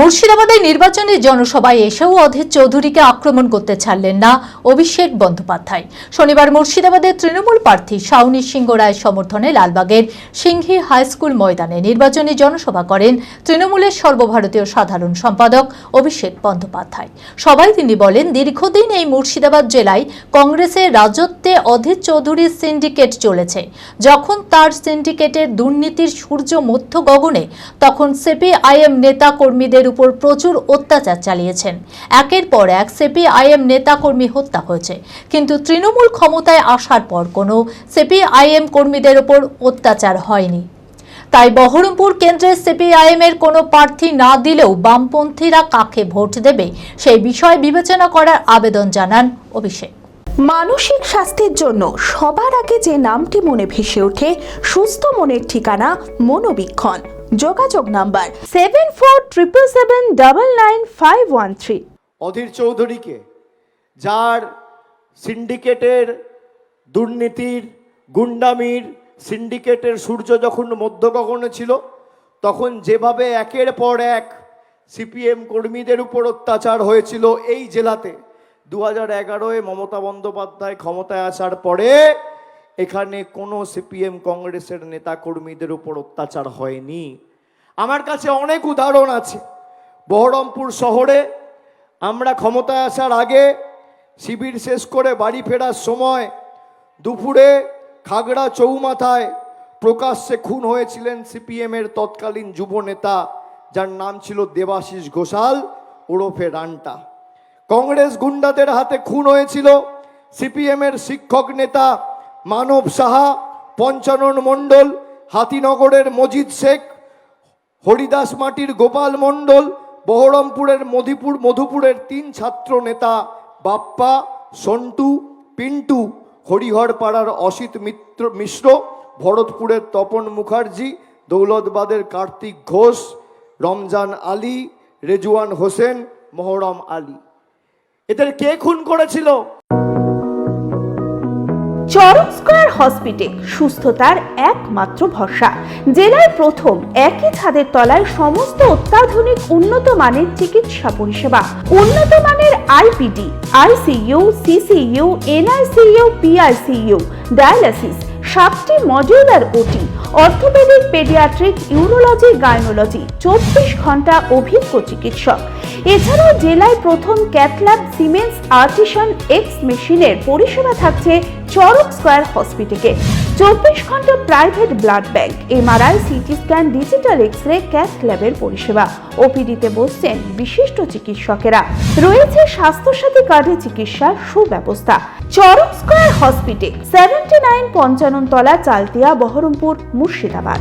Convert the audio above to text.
মুর্শিদাবাদে নির্বাচনী জনসভায় এসেও অধীর চৌধুরীকে আক্রমণ করতে ছাড়লেন না অভিষেক বন্দ্যোপাধ্যায়। শনিবার মুর্শিদাবাদের তৃণমূল প্রার্থী শাওনী সিংহ রায়ের সমর্থনে লালবাগের সিংহি হাই স্কুল ময়দানে নির্বাচনী জনসভা করেন তৃণমূলের সর্বভারতীয় সাধারণ সম্পাদক অভিষেক বন্দ্যোপাধ্যায়। সবাই তিনি বলেন, দীর্ঘদিন এই মুর্শিদাবাদ জেলায় কংগ্রেসের রাজত্বে অধীর চৌধুরীর সিন্ডিকেট চলেছে। যখন তার সিন্ডিকেটের দুর্নীতির সূর্য মধ্য গগনে, তখন সিপিআইএম নেতা কর্মীদের উপর প্রচুর অত্যাচার চালিয়েছেন। একের পর এক সিপিআইএম নেতাকর্মী হত্যা হয়েছে, কিন্তু তৃণমূল ক্ষমতায় আসার পর কোনো সিপিআইএম কর্মীদের উপর অত্যাচার হয়নি। তাই বহরমপুর কেন্দ্রে সিপিআইএম এর কোনো প্রার্থী না দিলেও বামপন্থীরা কাকে ভোট দেবে সেই বিষয়ে বিবেচনা করার আবেদন জানান অভিষেক। মানসিক স্বাস্থ্যের জন্য সবার আগে যে নামটি মনে ভেসে ওঠে, সুস্থ মনের ঠিকানা মনোবীক্ষণ। যোগাযোগ নাম্বার 7477799513। অধীর চৌধুরীকে, যার সিন্ডিকেটের দুর্নীতির গুন্ডামির সিন্ডিকেটের সূর্য যখন মধ্য গগনে ছিল, তখন যেভাবে একের পর এক সিপিএম কর্মীদের উপর অত্যাচার হয়েছিল এই জেলাতে, 2011-এ মমতা বন্দ্যোপাধ্যায় ক্ষমতায় আসার পরে এখানে কোনো সিপিএম কংগ্রেসের নেতা কর্মীদের উপর অত্যাচার হয়নি। আমার কাছে অনেক উদাহরণ আছে। বহরমপুর শহরে আমরা ক্ষমতায় আসার আগে শিবির শেষ করে বাড়ি ফেরার সময় দুপুরে খাগড়া চৌমাথায় প্রকাশ্যে খুন হয়েছিলেন সিপিএমের তৎকালীন যুব নেতা, যার নাম ছিল দেবাশিস ঘোষাল ওরফে রান্টা। কংগ্রেস গুন্ডাদের হাতে খুন হয়েছিল সিপিএমের শিক্ষক নেতা মানব সাহা, পঞ্চানন মণ্ডল, হাতিনগরের মজিদ শেখ, হরিদাস মাটির গোপাল মণ্ডল, বহরমপুরের মধুপুরের 3 ছাত্র নেতা বাপ্পা, সন্টু, পিন্টু, হরিহরপাড়ার অসিত মিশ্র, ভরতপুরের তপন মুখার্জি, দৌলতবাদের কার্তিক ঘোষ, রমজান আলী, রেজওয়ান হোসেন, মহরম আলী। এদের কে খুন করেছিল? চরক স্কয়ার হসপিটাল সুস্থতার একমাত্র ভরসা। জেলায় প্রথম একই ছাদের তলায় সমস্ত অত্যাধুনিক উন্নত মানের চিকিৎসা পরিষেবা, উন্নত মানের IPD, ICU, CCU, NICU, PICU, dialysis, 7টি modular OT, orthopaedic, paediatric, urology, gynaecology, 24 ঘন্টা অভিজ্ঞ চিকিৎসক। এছাড়াও জেলায় প্রথম ক্যাথল্যাব, সিমেন্স, আর্টিসান এক্স মেশিনের পরিষেবা থাকছে চরক স্কয়ার হসপিটালে। 24 ঘন্টা private blood bank, MRI, CT scan, digital X-ray, cath ল্যাবের পরিষেবা। ওপিডিতে বসছেন বিশিষ্ট চিকিৎসকেরা। রয়েছে স্বাস্থ্যসাথী কার্ডে চিকিৎসার সুব্যবস্থা। চরক স্কয়ার হসপিটাল, 79 পঞ্চানন তলা, চালতিয়া, বহরমপুর, মুর্শিদাবাদ।